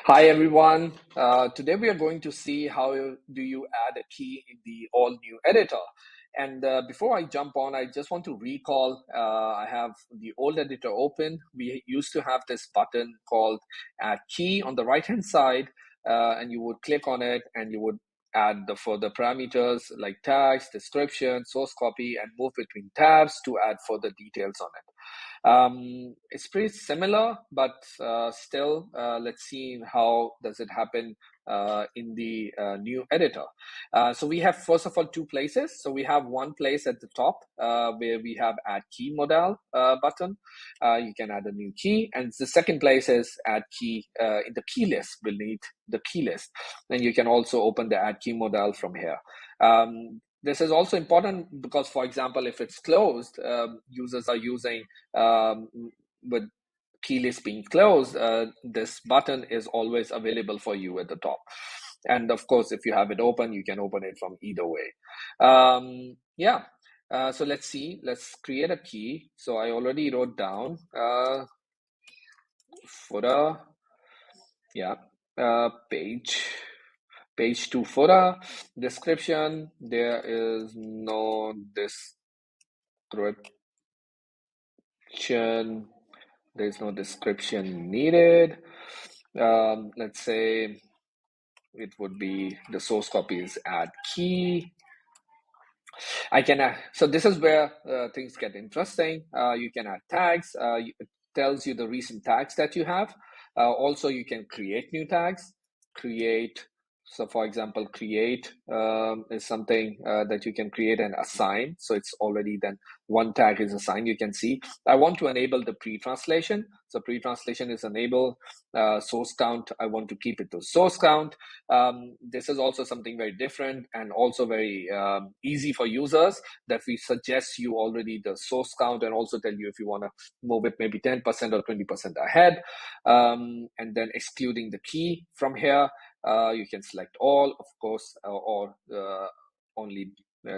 Hi everyone. Today we are going to see how do you add a key in the all new editor. And before I jump on, I just want to recall, I have the old editor open. We used to have this button called add key on the right hand side, and you would click on it and you would add the further parameters like tags, description, source copy, and move between tabs to add further details on it. It's pretty similar, but still, let's see how does it happen in the new editor. So we have, first of all, two places. So we have one place at the top where we have add key modal button. You can add a new key. And the second place is add key in the key list, beneath the key list. And you can also open the add key modal from here. This is also important because, for example, if it's closed, users are using with key list being closed, this button is always available for you at the top. And of course, if you have it open, you can open it from either way. So let's see. Let's create a key. So I already wrote down footer. Page 2 footer. Description, there is no description. There's no description needed. Let's say it would be the source copy is add key. I can so this is where things get interesting. You can add tags. It tells you the recent tags that you have. Also, you can create new tags. So for example, create is something that you can create and assign. So it's already then one tag is assigned. You can see I want to enable the pre-translation. So pre-translation is enabled. Source count, I want to keep it to source count. This is also something very different and also very easy for users, that we suggest you already the source count and also tell you if you want to move it maybe 10% or 20% ahead. And then excluding the key from here. You can select all, of course, or only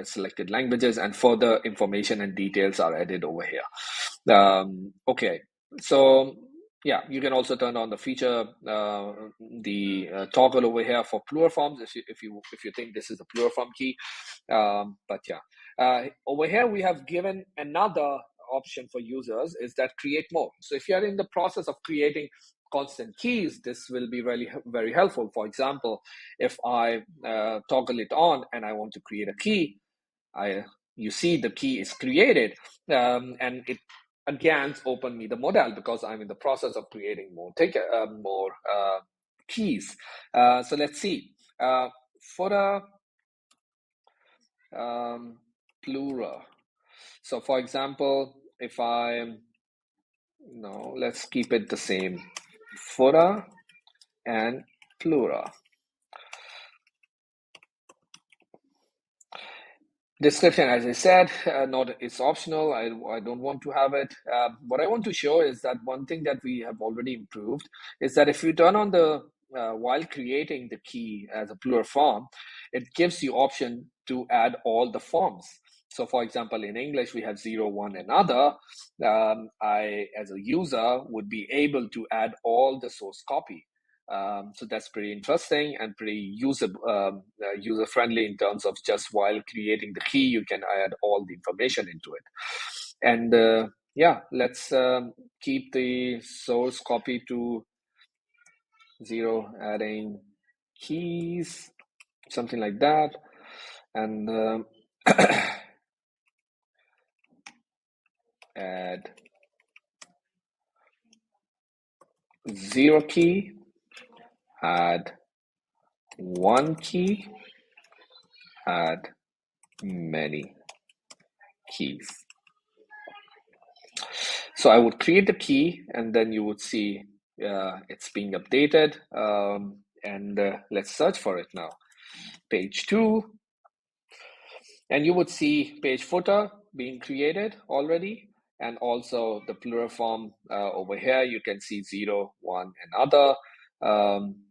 selected languages, and further information and details are added over here. Okay, so yeah, you can also turn on the feature, the toggle over here for plural forms if you think this is a plural form key. But yeah, over here we have given another option for users, is that create more. So if you are in the process of creating constant keys, this will be really very helpful. For example, if I toggle it on and I want to create a key, you see the key is created, and it again open me the modal because I'm in the process of creating more keys. So let's see. For a plural. So for example, if let's keep it the same. Footer and plural. Description, as I said, it's optional. I don't want to have it. What I want to show is that one thing that we have already improved is that if you turn on the while creating the key as a plural form, it gives you option to add all the forms. So for example, in English, we have 0, 1, and other. I, as a user, would be able to add all the source copy. So that's pretty interesting and pretty user-friendly in terms of just while creating the key, you can add all the information into it. And yeah, let's keep the source copy to 0, adding keys, something like that. And add 0 key, add 1 key, add many keys. So I would create the key, and then you would see it's being updated. And let's search for it now. Page 2. And you would see page footer being created already. And also the plural form over here, you can see 0, 1, and other.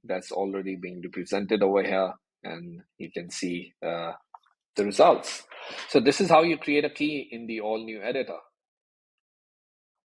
That's already being represented over here. And you can see the results. So this is how you create a key in the all new editor.